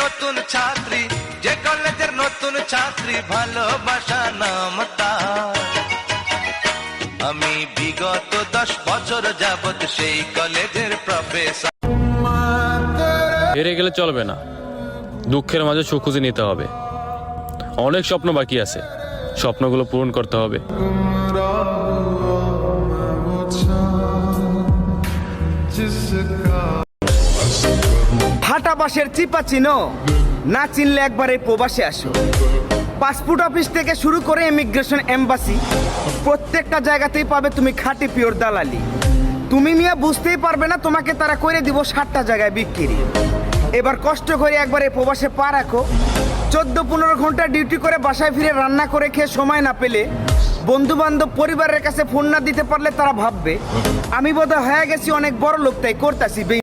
নতুন ছাত্রী, যে কলেজের নতুন ছাত্রী, ভালোবাসা নামটা। আমি বিগত 10 বছর যাবত সেই কলেজের প্রফেসর। হেরে গেলে চলবে না, দুঃখের মাঝে সুখ খুঁজে নিতে হবে। অনেক স্বপ্ন বাকি আছে, স্বপ্নগুলো পূরণ করতে হবে। ফাটা বাঁশের চিপা চিনো, না চিনলে একবার এই প্রবাসে আসো। পাসপোর্ট অফিস থেকে শুরু করে ইমিগ্রেশন এম্বাসি, প্রত্যেকটা জায়গাতেই পাবে তুমি খাঁটি পিওর দালালি। তুমি মিয়া বুঝতেই পারবে না, তোমাকে তারা করে দিব 60টা জায়গায় বিক্রি। এবার কষ্ট করে একবার এই প্রবাসে পা রাখো। 14-15 ঘন্টা ডিউটি করে বাসায় ফিরে রান্না করে খেয়ে সময় না পেলে, বন্ধু বান্ধব পরিবারের কাছে ফোন না দিতে পারলে তারা ভাববে আমি বোধহয় হয়ে গেছি অনেক বড় লোক, তাই করতাছি।